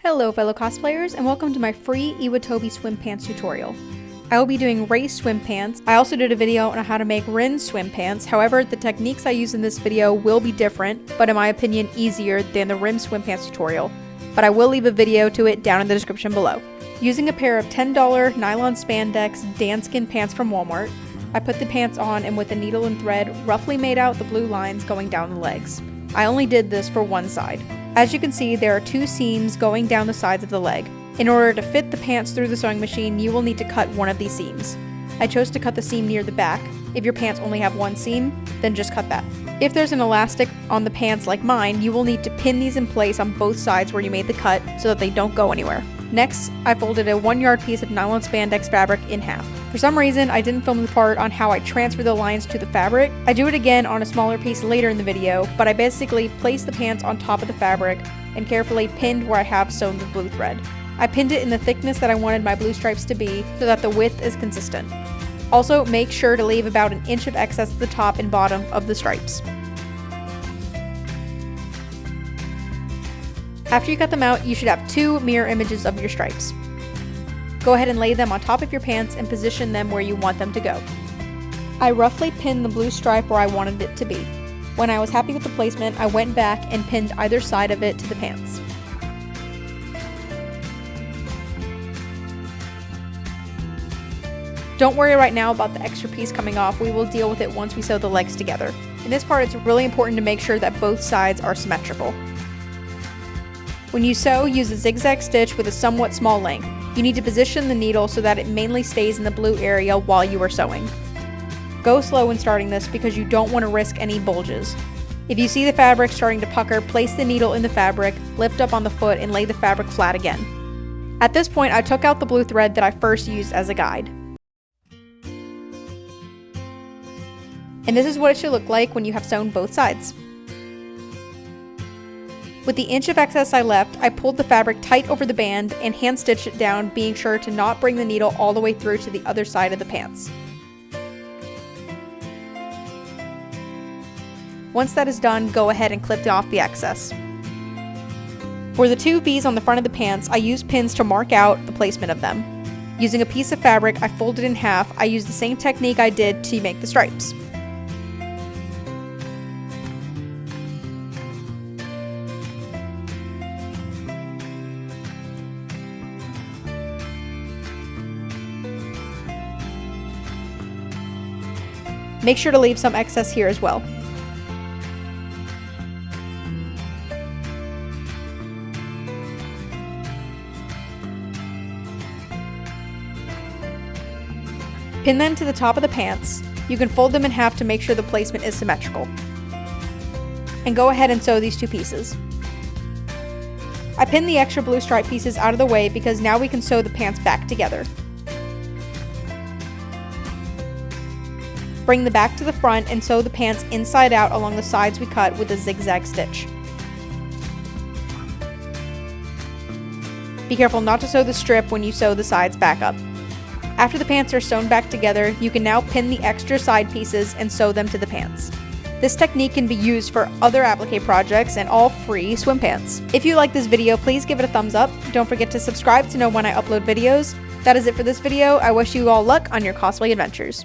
Hello fellow cosplayers, and welcome to my free Iwatobi swim pants tutorial. I will be doing race swim pants. I also did a video on how to make Rin swim pants, however the techniques I use in this video will be different, but in my opinion easier than the Rin swim pants tutorial, but I will leave a video to it down in the description below. Using a pair of $10 nylon spandex Danskin pants from Walmart, I put the pants on and with a needle and thread roughly made out the blue lines going down the legs. I only did this for one side. As you can see, there are two seams going down the sides of the leg. In order to fit the pants through the sewing machine, you will need to cut one of these seams. I chose to cut the seam near the back. If your pants only have one seam, then just cut that. If there's an elastic on the pants like mine, you will need to pin these in place on both sides where you made the cut so that they don't go anywhere. Next, I folded a 1 yard piece of nylon spandex fabric in half. For some reason, I didn't film the part on how I transfer the lines to the fabric. I do it again on a smaller piece later in the video, but I basically placed the pants on top of the fabric and carefully pinned where I have sewn the blue thread. I pinned it in the thickness that I wanted my blue stripes to be so that the width is consistent. Also, make sure to leave about an inch of excess at the top and bottom of the stripes. After you cut them out, you should have two mirror images of your stripes. Go ahead and lay them on top of your pants and position them where you want them to go. I roughly pinned the blue stripe where I wanted it to be. When I was happy with the placement, I went back and pinned either side of it to the pants. Don't worry right now about the extra piece coming off, we will deal with it once we sew the legs together. In this part, it's really important to make sure that both sides are symmetrical. When you sew, use a zigzag stitch with a somewhat small length. You need to position the needle so that it mainly stays in the blue area while you are sewing. Go slow when starting this because you don't want to risk any bulges. If you see the fabric starting to pucker, place the needle in the fabric, lift up on the foot, and lay the fabric flat again. At this point, I took out the blue thread that I first used as a guide. And this is what it should look like when you have sewn both sides. With the inch of excess I left, I pulled the fabric tight over the band and hand stitched it down, being sure to not bring the needle all the way through to the other side of the pants. Once that is done, go ahead and clip off the excess. For the two V's on the front of the pants, I used pins to mark out the placement of them. Using a piece of fabric I folded in half, I used the same technique I did to make the stripes. Make sure to leave some excess here as well. Pin them to the top of the pants. You can fold them in half to make sure the placement is symmetrical. And go ahead and sew these two pieces. I pinned the extra blue stripe pieces out of the way because now we can sew the pants back together. Bring the back to the front and sew the pants inside out along the sides we cut with a zigzag stitch. Be careful not to sew the strip when you sew the sides back up. After the pants are sewn back together, you can now pin the extra side pieces and sew them to the pants. This technique can be used for other applique projects and all free swim pants. If you like this video, please give it a thumbs up. Don't forget to subscribe to know when I upload videos. That is it for this video. I wish you all luck on your cosplay adventures.